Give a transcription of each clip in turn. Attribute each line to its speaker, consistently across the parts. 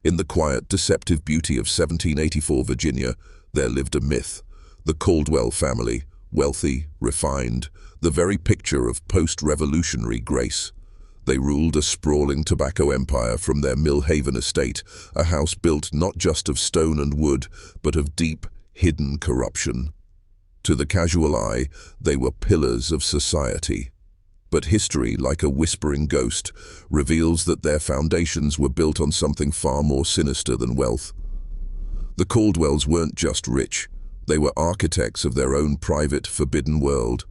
Speaker 1: In the quiet, deceptive beauty of 1784 Virginia, there lived a myth. The Caldwell family, wealthy, refined, the very picture of post-revolutionary grace. They ruled a sprawling tobacco empire from their Mill Haven estate, a house built not just of stone and wood, but of deep, hidden corruption. To the casual eye, they were pillars of society. But history, like a whispering ghost, reveals that their foundations were built on something far more sinister than wealth. The Caldwells weren't just rich. They were architects of their own private, forbidden world.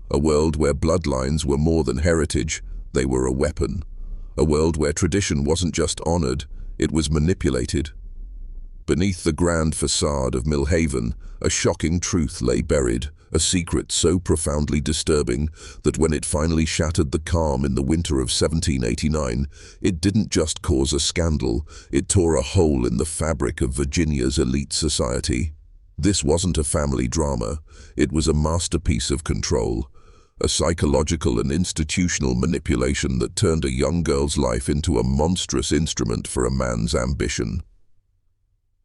Speaker 1: A world where bloodlines were more than heritage, they were a weapon. A world where tradition wasn't just honored, it was manipulated. Beneath the grand facade of Mill Haven, a shocking truth lay buried, a secret so profoundly disturbing that when it finally shattered the calm in the winter of 1789, it didn't just cause a scandal, it tore a hole in the fabric of Virginia's elite society. This wasn't a family drama, it was a masterpiece of control, a psychological and institutional manipulation that turned a young girl's life into a monstrous instrument for a man's ambition.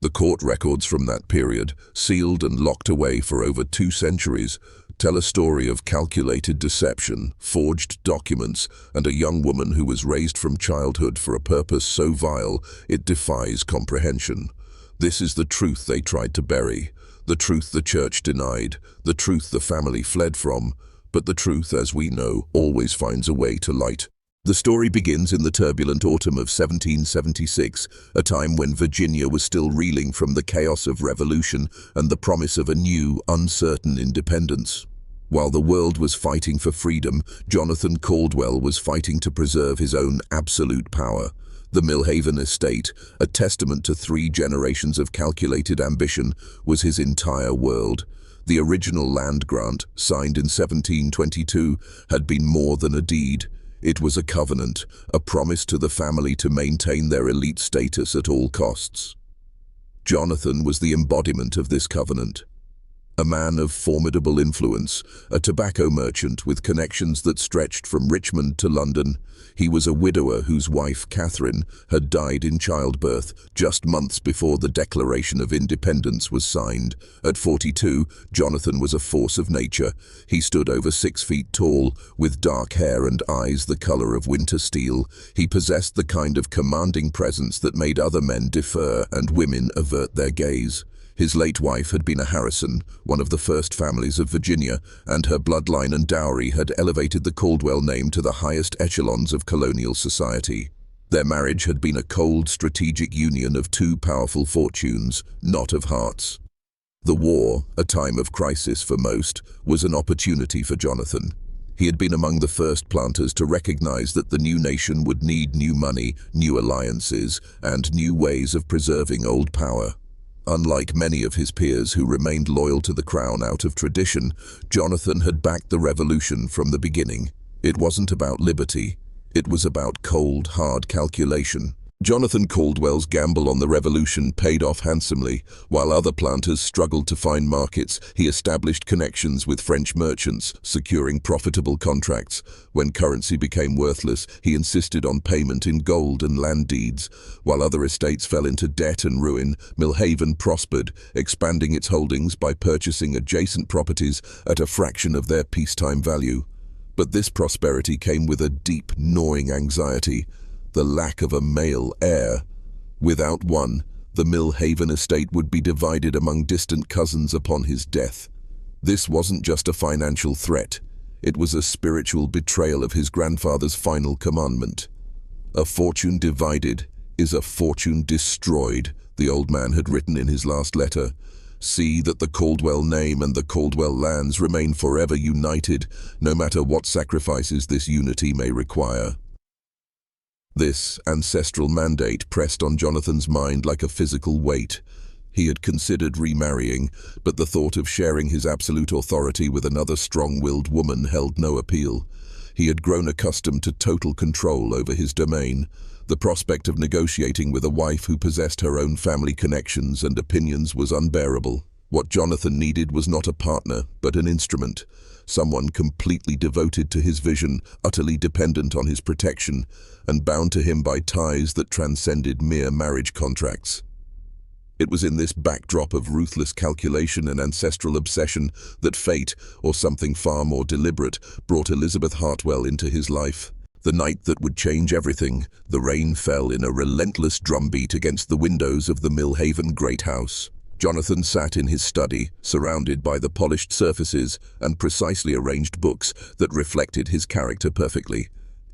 Speaker 1: The court records from that period, sealed and locked away for over 2 centuries, tell a story of calculated deception, forged documents, and a young woman who was raised from childhood for a purpose so vile it defies comprehension. This is the truth they tried to bury, the truth the church denied, the truth the family fled from, but the truth, as we know, always finds a way to light. The story begins in the turbulent autumn of 1776, a time when Virginia was still reeling from the chaos of revolution and the promise of a new, uncertain independence. While the world was fighting for freedom, Jonathan Caldwell was fighting to preserve his own absolute power. The Mill Haven estate, a testament to 3 generations of calculated ambition, was his entire world. The original land grant, signed in 1722, had been more than a deed. It was a covenant, a promise to the family to maintain their elite status at all costs. Jonathan was the embodiment of this covenant. A man of formidable influence, a tobacco merchant with connections that stretched from Richmond to London, he was a widower whose wife, Catherine, had died in childbirth just months before the Declaration of Independence was signed. At 42, Jonathan was a force of nature. He stood over 6 feet tall, with dark hair and eyes the color of winter steel. He possessed the kind of commanding presence that made other men defer and women avert their gaze. His late wife had been a Harrison, one of the first families of Virginia, and her bloodline and dowry had elevated the Caldwell name to the highest echelons of colonial society. Their marriage had been a cold, strategic union of 2 powerful fortunes, not of hearts. The war, a time of crisis for most, was an opportunity for Jonathan. He had been among the first planters to recognize that the new nation would need new money, new alliances, and new ways of preserving old power. Unlike many of his peers who remained loyal to the crown out of tradition, Jonathan had backed the revolution from the beginning. It wasn't about liberty. It was about cold, hard calculation. Jonathan Caldwell's gamble on the revolution paid off handsomely. While other planters struggled to find markets, he established connections with French merchants, securing profitable contracts. When currency became worthless, he insisted on payment in gold and land deeds. While other estates fell into debt and ruin, Mill Haven prospered, expanding its holdings by purchasing adjacent properties at a fraction of their peacetime value. But this prosperity came with a deep, gnawing anxiety: the lack of a male heir. Without one, the Mill Haven estate would be divided among distant cousins upon his death. This wasn't just a financial threat, it was a spiritual betrayal of his grandfather's final commandment. "A fortune divided is a fortune destroyed," the old man had written in his last letter. "See that the Caldwell name and the Caldwell lands remain forever united, no matter what sacrifices this unity may require." This ancestral mandate pressed on Jonathan's mind like a physical weight. He had considered remarrying, but the thought of sharing his absolute authority with another strong-willed woman held no appeal. He had grown accustomed to total control over his domain. The prospect of negotiating with a wife who possessed her own family connections and opinions was unbearable. What Jonathan needed was not a partner, but an instrument. someone completely devoted to his vision, utterly dependent on his protection, and bound to him by ties that transcended mere marriage contracts. It was in this backdrop of ruthless calculation and ancestral obsession that fate, or something far more deliberate, brought Elizabeth Hartwell into his life. The night that would change everything, the rain fell in a relentless drumbeat against the windows of the Millhaven Great House. Jonathan sat in his study, surrounded by the polished surfaces and precisely arranged books that reflected his character perfectly.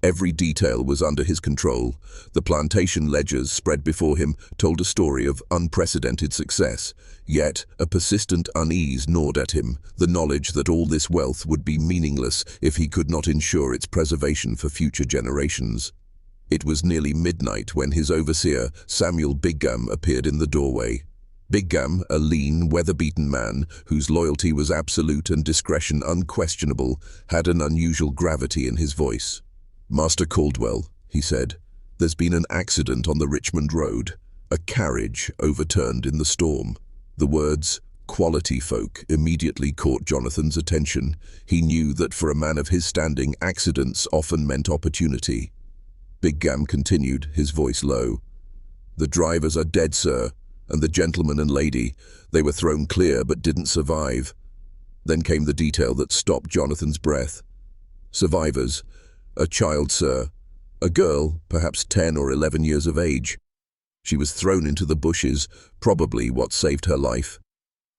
Speaker 1: Every detail was under his control. The plantation ledgers spread before him told a story of unprecedented success. Yet a persistent unease gnawed at him, the knowledge that all this wealth would be meaningless if he could not ensure its preservation for future generations. It was nearly midnight when his overseer, Samuel Bigham, appeared in the doorway. Bigham, a lean, weather-beaten man, whose loyalty was absolute and discretion unquestionable, had an unusual gravity in his voice. "Master Caldwell," he said, "there's been an accident on the Richmond Road. A carriage overturned in the storm." The words, "quality folk," immediately caught Jonathan's attention. He knew that for a man of his standing, accidents often meant opportunity. Bigham continued, his voice low. "The drivers are dead, sir, and the gentleman and lady, they were thrown clear but didn't survive." Then came the detail that stopped Jonathan's breath. "Survivors. A child, sir. A girl, perhaps 10 or 11 years of age. She was thrown into the bushes, probably what saved her life.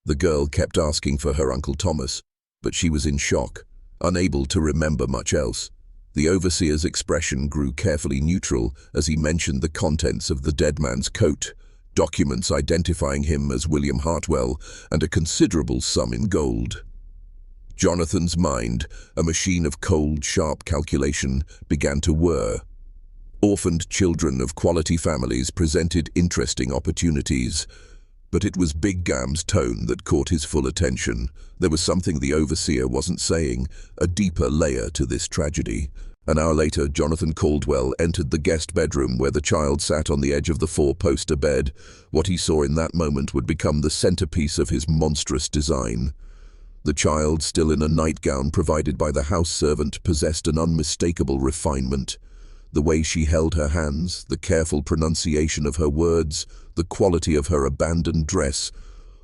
Speaker 1: The girl kept asking for her Uncle Thomas, but she was in shock, unable to remember much else." The overseer's expression grew carefully neutral as he mentioned the contents of the dead man's coat, documents identifying him as William Hartwell, and a considerable sum in gold. Jonathan's mind, a machine of cold, sharp calculation, began to whir. Orphaned children of quality families presented interesting opportunities, but it was Bigham's tone that caught his full attention. There was something the overseer wasn't saying, a deeper layer to this tragedy. An hour later, Jonathan Caldwell entered the guest bedroom where the child sat on the edge of the four-poster bed. What he saw in that moment would become the centerpiece of his monstrous design. The child, still in a nightgown provided by the house servant, possessed an unmistakable refinement. The way she held her hands, the careful pronunciation of her words, the quality of her abandoned dress,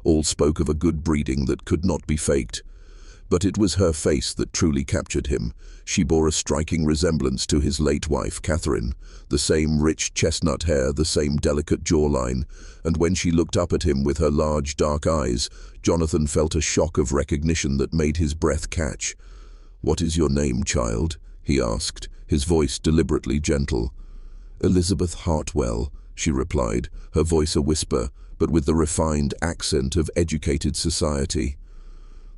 Speaker 1: all spoke of a good breeding that could not be faked. But it was her face that truly captured him. She bore a striking resemblance to his late wife, Catherine, the same rich chestnut hair, the same delicate jawline, and when she looked up at him with her large dark eyes, Jonathan felt a shock of recognition that made his breath catch. "What is your name, child?" he asked, his voice deliberately gentle. "Elizabeth Hartwell," she replied, her voice a whisper, but with the refined accent of educated society.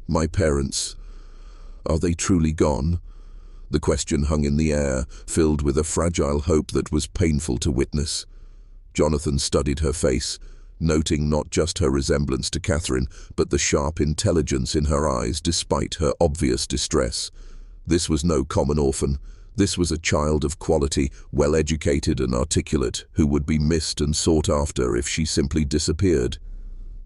Speaker 1: "My parents, are they truly gone?" The question hung in the air, filled with a fragile hope that was painful to witness. Jonathan studied her face, noting not just her resemblance to Catherine, but the sharp intelligence in her eyes despite her obvious distress. This was no common orphan. This was a child of quality, well-educated and articulate, who would be missed and sought after if she simply disappeared.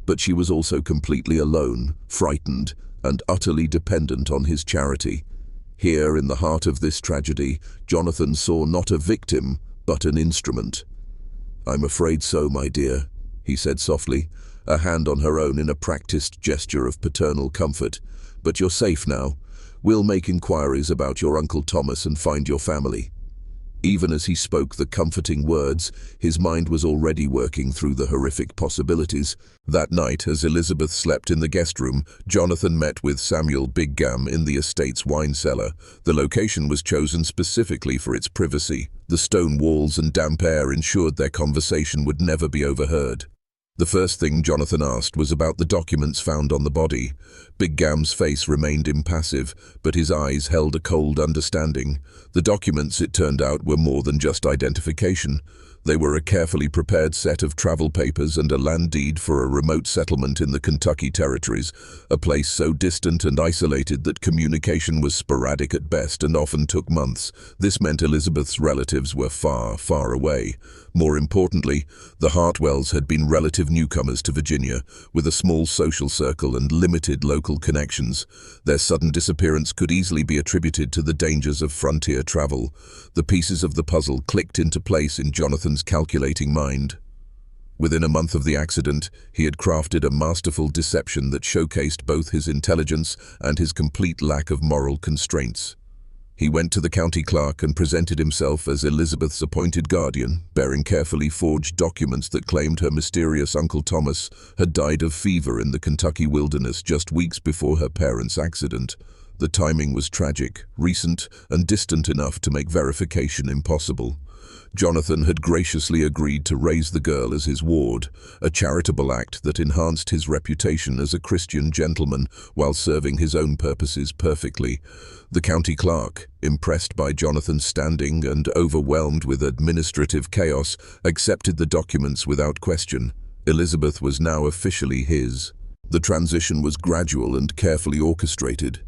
Speaker 1: But she was also completely alone, frightened, and utterly dependent on his charity. Here, in the heart of this tragedy, Jonathan saw not a victim, but an instrument. "I'm afraid so, my dear," he said softly, a hand on her own in a practiced gesture of paternal comfort. "But you're safe now. We'll make inquiries about your Uncle Thomas and find your family." Even as he spoke the comforting words, his mind was already working through the horrific possibilities. That night, as Elizabeth slept in the guest room, Jonathan met with Samuel Bigham in the estate's wine cellar. The location was chosen specifically for its privacy. The stone walls and damp air ensured their conversation would never be overheard. The first thing Jonathan asked was about the documents found on the body. Bigham's face remained impassive, but his eyes held a cold understanding. The documents, it turned out, were more than just identification. They were a carefully prepared set of travel papers and a land deed for a remote settlement in the Kentucky territories, a place so distant and isolated that communication was sporadic at best and often took months. This meant Elizabeth's relatives were far, far away. More importantly, the Hartwells had been relative newcomers to Virginia, with a small social circle and limited local connections. Their sudden disappearance could easily be attributed to the dangers of frontier travel. The pieces of the puzzle clicked into place in Jonathan's calculating mind. Within a month of the accident, he had crafted a masterful deception that showcased both his intelligence and his complete lack of moral constraints. He went to the county clerk and presented himself as Elizabeth's appointed guardian, bearing carefully forged documents that claimed her mysterious Uncle Thomas had died of fever in the Kentucky wilderness just weeks before her parents' accident. The timing was tragic, recent, and distant enough to make verification impossible. Jonathan had graciously agreed to raise the girl as his ward, a charitable act that enhanced his reputation as a Christian gentleman while serving his own purposes perfectly. The county clerk, impressed by Jonathan's standing and overwhelmed with administrative chaos, accepted the documents without question. Elizabeth was now officially his. The transition was gradual and carefully orchestrated.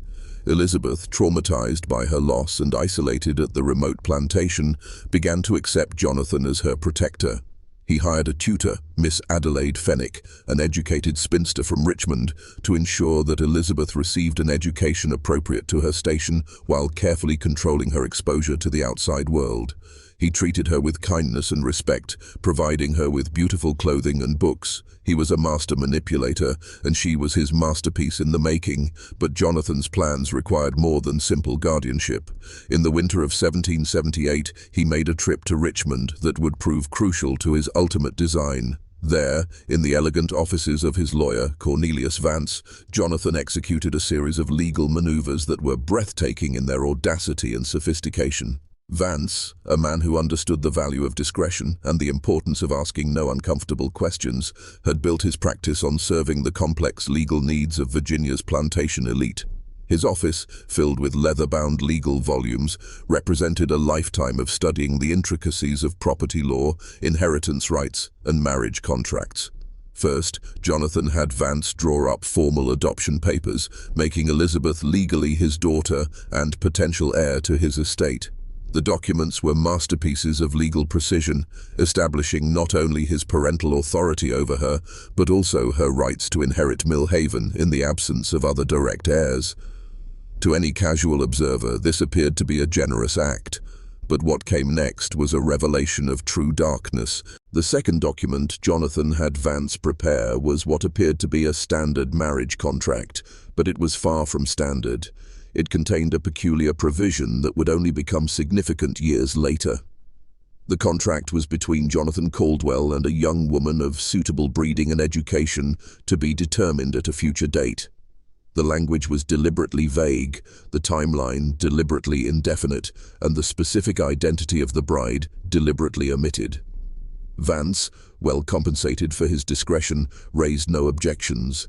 Speaker 1: Elizabeth, traumatized by her loss and isolated at the remote plantation, began to accept Jonathan as her protector. He hired a tutor, Miss Adelaide Fenwick, an educated spinster from Richmond, to ensure that Elizabeth received an education appropriate to her station while carefully controlling her exposure to the outside world. He treated her with kindness and respect, providing her with beautiful clothing and books. He was a master manipulator, and she was his masterpiece in the making, but Jonathan's plans required more than simple guardianship. In the winter of 1778, he made a trip to Richmond that would prove crucial to his ultimate design. There, in the elegant offices of his lawyer, Cornelius Vance, Jonathan executed a series of legal maneuvers that were breathtaking in their audacity and sophistication. Vance, a man who understood the value of discretion and the importance of asking no uncomfortable questions, had built his practice on serving the complex legal needs of Virginia's plantation elite. His office, filled with leather-bound legal volumes, represented a lifetime of studying the intricacies of property law, inheritance rights, and marriage contracts. First, Jonathan had Vance draw up formal adoption papers, making Elizabeth legally his daughter and potential heir to his estate. The documents were masterpieces of legal precision, establishing not only his parental authority over her, but also her rights to inherit Mill Haven in the absence of other direct heirs. To any casual observer, this appeared to be a generous act. But what came next was a revelation of true darkness. The second document Jonathan had Vance prepare was what appeared to be a standard marriage contract, but it was far from standard. It contained a peculiar provision that would only become significant years later. The contract was between Jonathan Caldwell and a young woman of suitable breeding and education to be determined at a future date. The language was deliberately vague, the timeline deliberately indefinite, and the specific identity of the bride deliberately omitted. Vance, well compensated for his discretion, raised no objections.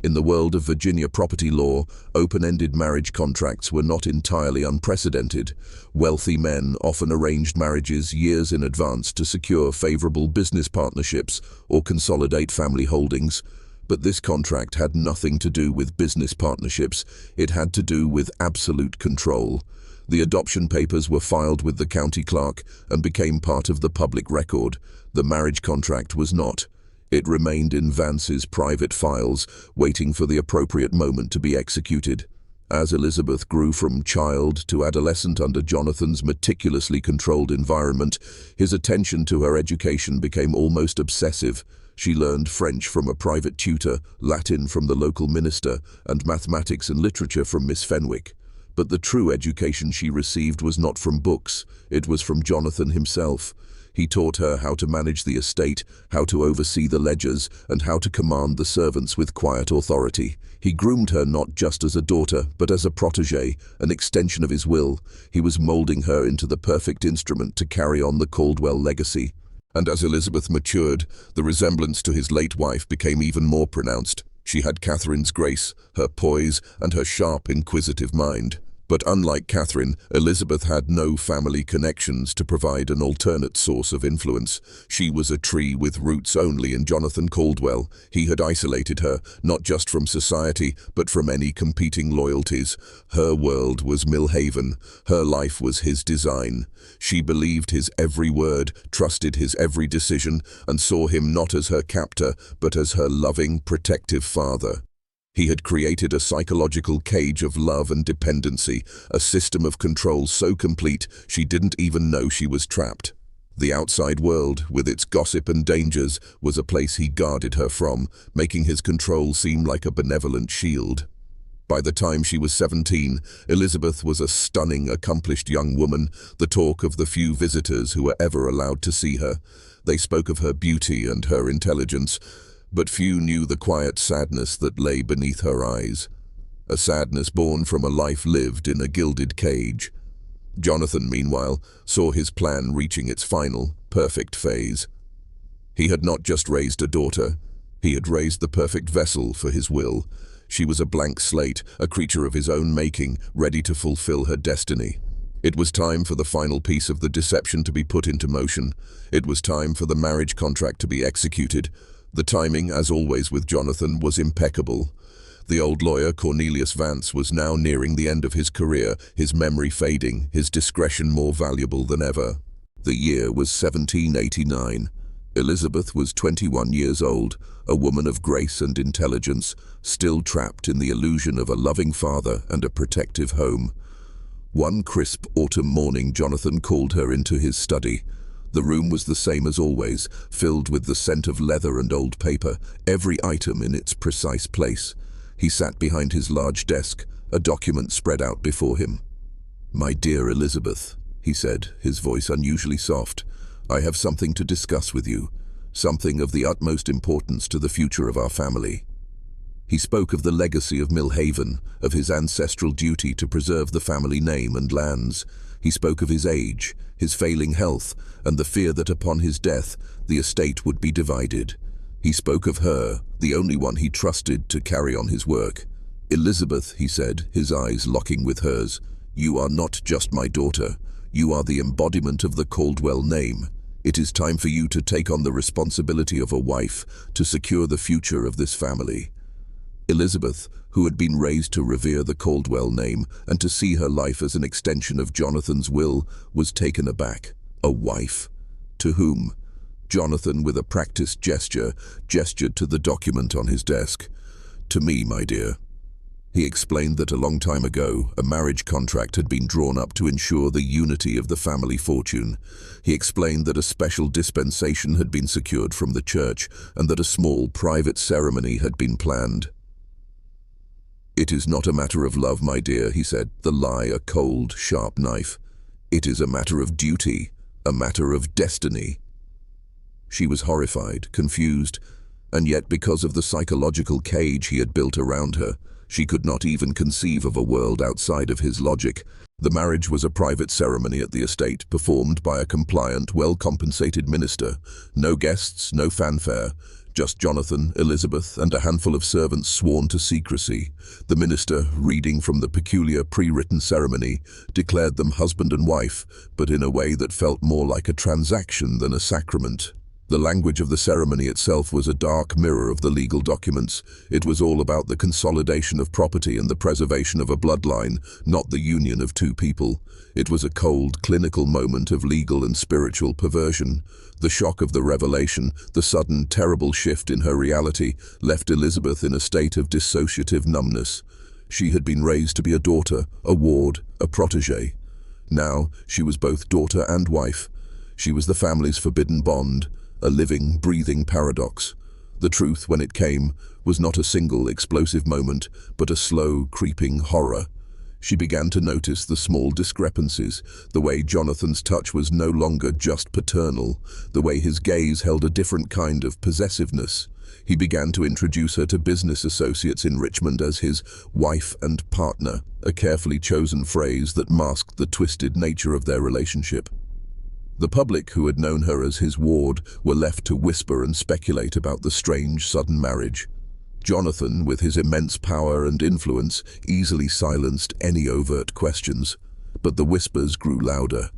Speaker 1: In the world of Virginia property law, open-ended marriage contracts were not entirely unprecedented. Wealthy men often arranged marriages years in advance to secure favorable business partnerships or consolidate family holdings. But this contract had nothing to do with business partnerships. It had to do with absolute control. The adoption papers were filed with the county clerk and became part of the public record. The marriage contract was not. It remained in Vance's private files, waiting for the appropriate moment to be executed. As Elizabeth grew from child to adolescent under Jonathan's meticulously controlled environment, his attention to her education became almost obsessive. She learned French from a private tutor, Latin from the local minister, and mathematics and literature from Miss Fenwick. But the true education she received was not from books, it was from Jonathan himself. He taught her how to manage the estate, how to oversee the ledgers, and how to command the servants with quiet authority. He groomed her not just as a daughter, but as a protégée, an extension of his will. He was molding her into the perfect instrument to carry on the Caldwell legacy. And as Elizabeth matured, the resemblance to his late wife became even more pronounced. She had Catherine's grace, her poise, and her sharp, inquisitive mind. But unlike Catherine, Elizabeth had no family connections to provide an alternate source of influence. She was a tree with roots only in Jonathan Caldwell. He had isolated her, not just from society, but from any competing loyalties. Her world was Millhaven. Her life was his design. She believed his every word, trusted his every decision, and saw him not as her captor, but as her loving, protective father. He had created a psychological cage of love and dependency, a system of control so complete she didn't even know she was trapped. The outside world, with its gossip and dangers, was a place he guarded her from, making his control seem like a benevolent shield. By the time she was 17, Elizabeth was a stunning, accomplished young woman, the talk of the few visitors who were ever allowed to see her. They spoke of her beauty and her intelligence, but few knew the quiet sadness that lay beneath her eyes. A sadness born from a life lived in a gilded cage. Jonathan, meanwhile, saw his plan reaching its final, perfect phase. He had not just raised a daughter, he had raised the perfect vessel for his will. She was a blank slate, a creature of his own making, ready to fulfill her destiny. It was time for the final piece of the deception to be put into motion. It was time for the marriage contract to be executed. The timing, as always with Jonathan, was impeccable. The old lawyer, Cornelius Vance, was now nearing the end of his career, his memory fading, his discretion more valuable than ever. The year was 1789. Elizabeth was 21 years old, a woman of grace and intelligence, still trapped in the illusion of a loving father and a protective home. One crisp autumn morning, Jonathan called her into his study. The room was the same as always, filled with the scent of leather and old paper, every item in its precise place. He sat behind his large desk, a document spread out before him. "My dear Elizabeth," he said, his voice unusually soft, "I have something to discuss with you, something of the utmost importance to the future of our family." He spoke of the legacy of Millhaven, of his ancestral duty to preserve the family name and lands. He spoke of his age, his failing health, and the fear that upon his death, the estate would be divided. He spoke of her, the only one he trusted to carry on his work. "Elizabeth," he said, his eyes locking with hers, "you are not just my daughter. You are the embodiment of the Caldwell name. It is time for you to take on the responsibility of a wife, to secure the future of this family." Elizabeth, who had been raised to revere the Caldwell name and to see her life as an extension of Jonathan's will, was taken aback. A wife? To whom? Jonathan, with a practiced gesture, gestured to the document on his desk. "To me, my dear." He explained that a long time ago, a marriage contract had been drawn up to ensure the unity of the family fortune. He explained that a special dispensation had been secured from the church and that a small private ceremony had been planned. "It is not a matter of love, my dear," he said, the lie a cold, sharp knife. "It is a matter of duty, a matter of destiny." She was horrified, confused, and yet because of the psychological cage he had built around her, she could not even conceive of a world outside of his logic. The marriage was a private ceremony at the estate, performed by a compliant, well-compensated minister. No guests, no fanfare. Just Jonathan, Elizabeth, and a handful of servants sworn to secrecy. The minister, reading from the peculiar pre-written ceremony, declared them husband and wife, but in a way that felt more like a transaction than a sacrament. The language of the ceremony itself was a dark mirror of the legal documents. It was all about the consolidation of property and the preservation of a bloodline, not the union of two people. It was a cold, clinical moment of legal and spiritual perversion. The shock of the revelation, the sudden, terrible shift in her reality, left Elizabeth in a state of dissociative numbness. She had been raised to be a daughter, a ward, a protégée. Now, she was both daughter and wife. She was the family's forbidden bond, a living, breathing paradox. The truth, when it came, was not a single explosive moment, but a slow, creeping horror. She began to notice the small discrepancies, the way Jonathan's touch was no longer just paternal, the way his gaze held a different kind of possessiveness. He began to introduce her to business associates in Richmond as his wife and partner, a carefully chosen phrase that masked the twisted nature of their relationship. The public, who had known her as his ward, were left to whisper and speculate about the strange, sudden marriage. Jonathan, with his immense power and influence, easily silenced any overt questions, but the whispers grew louder.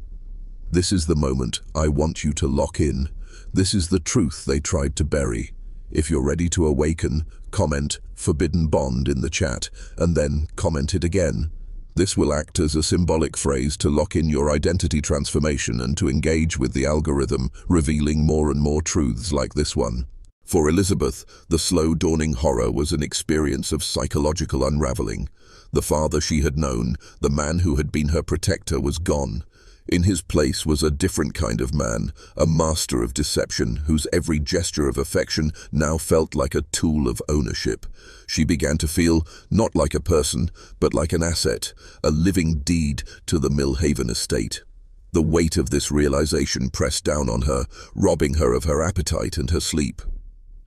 Speaker 1: "This is the moment I want you to lock in. This is the truth they tried to bury. If you're ready to awaken, comment Forbidden Bond in the chat, and then comment it again. This will act as a symbolic phrase to lock in your identity transformation and to engage with the algorithm, revealing more and more truths like this one." For Elizabeth, the slow dawning horror was an experience of psychological unraveling. The father she had known, the man who had been her protector, was gone. In his place was a different kind of man, a master of deception, whose every gesture of affection now felt like a tool of ownership. She began to feel not like a person, but like an asset, a living deed to the Millhaven estate. The weight of this realization pressed down on her, robbing her of her appetite and her sleep.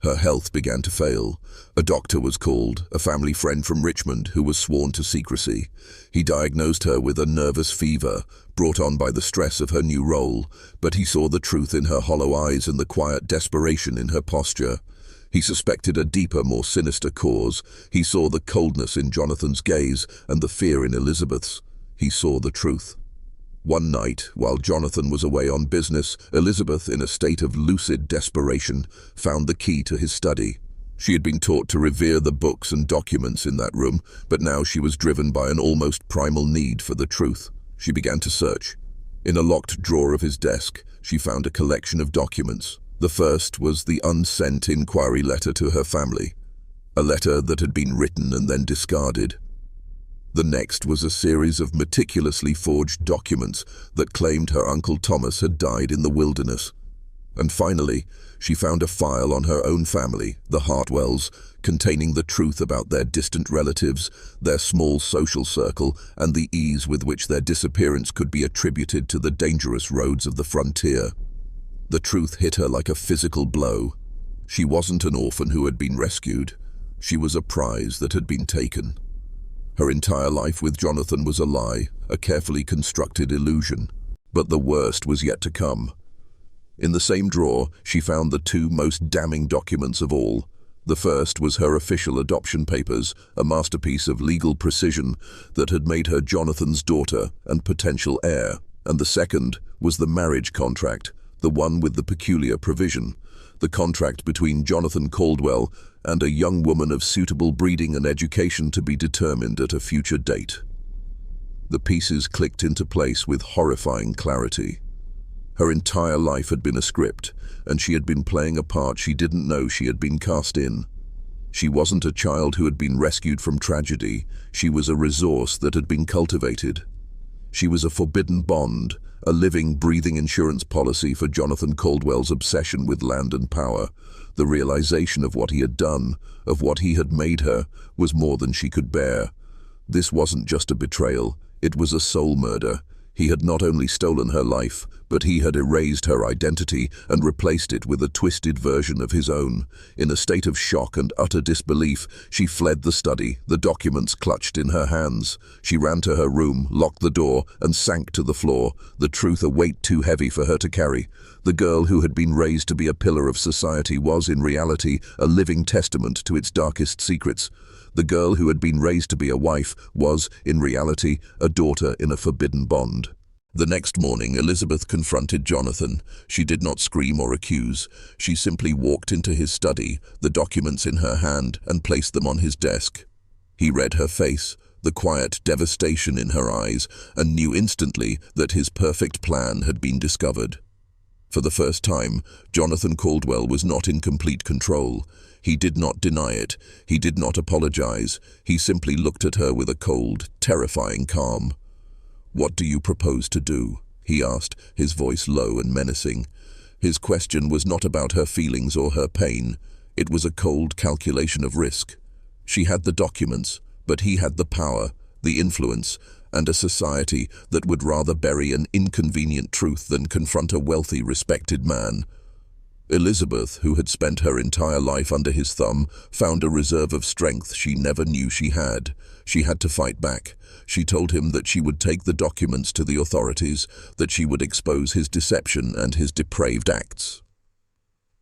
Speaker 1: Her health began to fail. A doctor was called, a family friend from Richmond who was sworn to secrecy. He diagnosed her with a nervous fever, brought on by the stress of her new role, but he saw the truth in her hollow eyes and the quiet desperation in her posture. He suspected a deeper, more sinister cause. He saw the coldness in Jonathan's gaze and the fear in Elizabeth's. He saw the truth. One night, while Jonathan was away on business, Elizabeth, in a state of lucid desperation, found the key to his study. She had been taught to revere the books and documents in that room, but now she was driven by an almost primal need for the truth. She began to search. In a locked drawer of his desk, she found a collection of documents. The first was the unsent inquiry letter to her family, a letter that had been written and then discarded. The next was a series of meticulously forged documents that claimed her Uncle Thomas had died in the wilderness. And finally, she found a file on her own family, the Hartwells, containing the truth about their distant relatives, their small social circle, and the ease with which their disappearance could be attributed to the dangerous roads of the frontier. The truth hit her like a physical blow. She wasn't an orphan who had been rescued. She was a prize that had been taken. Her entire life with Jonathan was a lie, a carefully constructed illusion. But the worst was yet to come. In the same drawer, she found the two most damning documents of all. The first was her official adoption papers, a masterpiece of legal precision that had made her Jonathan's daughter and potential heir. And the second was the marriage contract, the one with the peculiar provision, the contract between Jonathan Caldwell and a young woman of suitable breeding and education to be determined at a future date. The pieces clicked into place with horrifying clarity. Her entire life had been a script, and she had been playing a part she didn't know she had been cast in. She wasn't a child who had been rescued from tragedy. She was a resource that had been cultivated. She was a forbidden bond, a living, breathing insurance policy for Jonathan Caldwell's obsession with land and power. The realization of what he had done, of what he had made her, was more than she could bear. This wasn't just a betrayal, it was a soul murder. He had not only stolen her life, but he had erased her identity and replaced it with a twisted version of his own. In a state of shock and utter disbelief, she fled the study, the documents clutched in her hands. She ran to her room, locked the door, and sank to the floor, the truth a weight too heavy for her to carry. The girl who had been raised to be a pillar of society was, in reality, a living testament to its darkest secrets. The girl who had been raised to be a wife was, in reality, a daughter in a forbidden bond. The next morning, Elizabeth confronted Jonathan. She did not scream or accuse. She simply walked into his study, the documents in her hand, and placed them on his desk. He read her face, the quiet devastation in her eyes, and knew instantly that his perfect plan had been discovered. For the first time, Jonathan Caldwell was not in complete control. He did not deny it. He did not apologize. He simply looked at her with a cold, terrifying calm. "What do you propose to do?" he asked, his voice low and menacing. His question was not about her feelings or her pain. It was a cold calculation of risk. She had the documents, but he had the power, the influence, and a society that would rather bury an inconvenient truth than confront a wealthy, respected man. Elizabeth, who had spent her entire life under his thumb, found a reserve of strength she never knew she had. She had to fight back. She told him that she would take the documents to the authorities, that she would expose his deception and his depraved acts.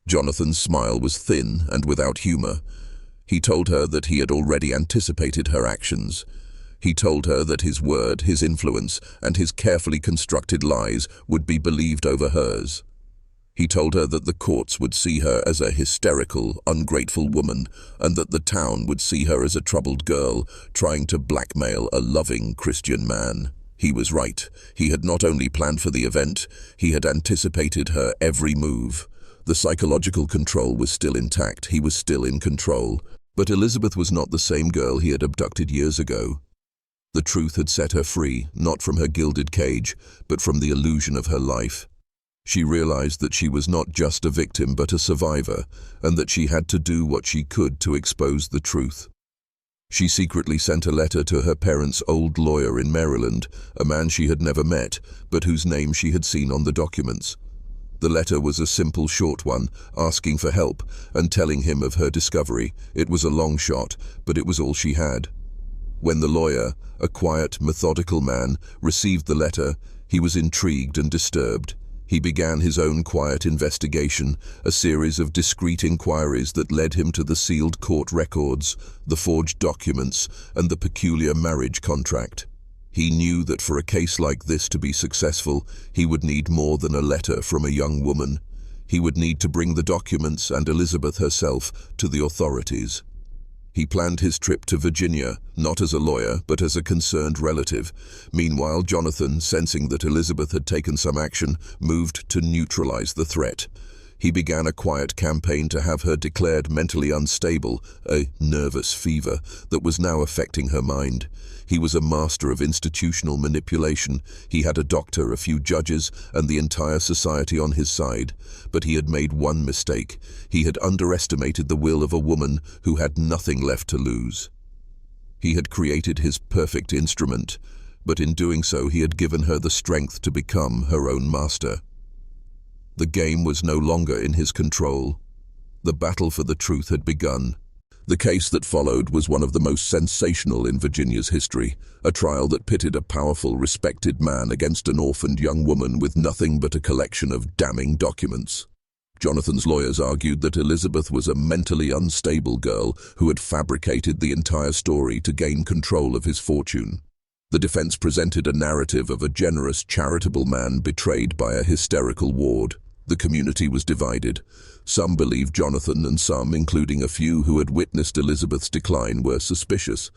Speaker 1: Jonathan's smile was thin and without humor. He told her that he had already anticipated her actions. He told her that his word, his influence, and his carefully constructed lies would be believed over hers. He told her that the courts would see her as a hysterical, ungrateful woman, and that the town would see her as a troubled girl trying to blackmail a loving Christian man. He was right. He had not only planned for the event, he had anticipated her every move. The psychological control was still intact. He was still in control. But Elizabeth was not the same girl he had abducted years ago. The truth had set her free, not from her gilded cage, but from the illusion of her life. She realized that she was not just a victim but a survivor, and that she had to do what she could to expose the truth. She secretly sent a letter to her parents' old lawyer in Maryland, a man she had never met, but whose name she had seen on the documents. The letter was a simple, short one, asking for help and telling him of her discovery. It was a long shot, but it was all she had. When the lawyer, a quiet, methodical man, received the letter, he was intrigued and disturbed. He began his own quiet investigation, a series of discreet inquiries that led him to the sealed court records, the forged documents, and the peculiar marriage contract. He knew that for a case like this to be successful, he would need more than a letter from a young woman. He would need to bring the documents and Elizabeth herself to the authorities. He planned his trip to Virginia, not as a lawyer, but as a concerned relative. Meanwhile, Jonathan, sensing that Elizabeth had taken some action, moved to neutralize the threat. He began a quiet campaign to have her declared mentally unstable, a nervous fever that was now affecting her mind. He was a master of institutional manipulation. He had a doctor, a few judges, and the entire society on his side. But he had made one mistake. He had underestimated the will of a woman who had nothing left to lose. He had created his perfect instrument, but in doing so he had given her the strength to become her own master. The game was no longer in his control. The battle for the truth had begun. The case that followed was one of the most sensational in Virginia's history, a trial that pitted a powerful, respected man against an orphaned young woman with nothing but a collection of damning documents. Jonathan's lawyers argued that Elizabeth was a mentally unstable girl who had fabricated the entire story to gain control of his fortune. The defense presented a narrative of a generous, charitable man betrayed by a hysterical ward. The community was divided. Some believed Jonathan and some, including a few who had witnessed Elizabeth's decline, were suspicious.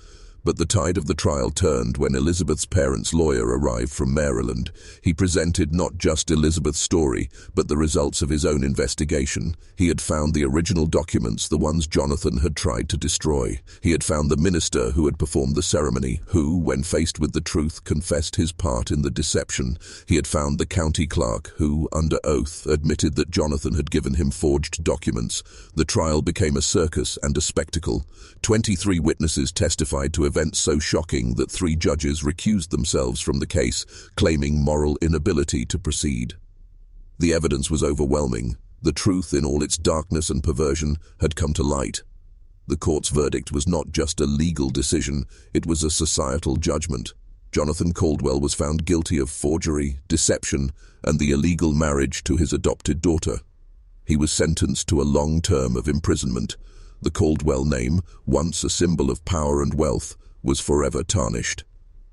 Speaker 1: But the tide of the trial turned when Elizabeth's parents' lawyer arrived from Maryland. He presented not just Elizabeth's story, but the results of his own investigation. He had found the original documents, the ones Jonathan had tried to destroy. He had found the minister who had performed the ceremony, who, when faced with the truth, confessed his part in the deception. He had found the county clerk, who, under oath, admitted that Jonathan had given him forged documents. The trial became a circus and a spectacle. 23 witnesses testified to events so shocking that 3 judges recused themselves from the case, claiming moral inability to proceed. The evidence was overwhelming. The truth, in all its darkness and perversion, had come to light. The court's verdict was not just a legal decision, it was a societal judgment. Jonathan Caldwell was found guilty of forgery, deception, and the illegal marriage to his adopted daughter. He was sentenced to a long term of imprisonment. The Caldwell name, once a symbol of power and wealth, was forever tarnished.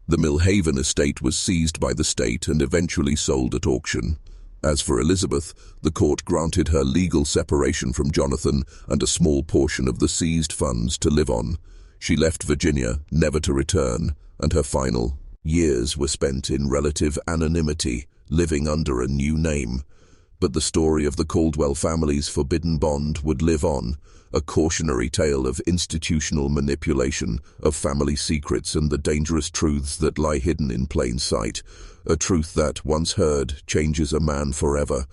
Speaker 1: The Millhaven estate was seized by the state and eventually sold at auction. As for Elizabeth, the court granted her legal separation from Jonathan and a small portion of the seized funds to live on. She left Virginia, never to return, and her final years were spent in relative anonymity, living under a new name. But the story of the Caldwell family's forbidden bond would live on, a cautionary tale of institutional manipulation, of family secrets and the dangerous truths that lie hidden in plain sight, a truth that, once heard, changes a man forever.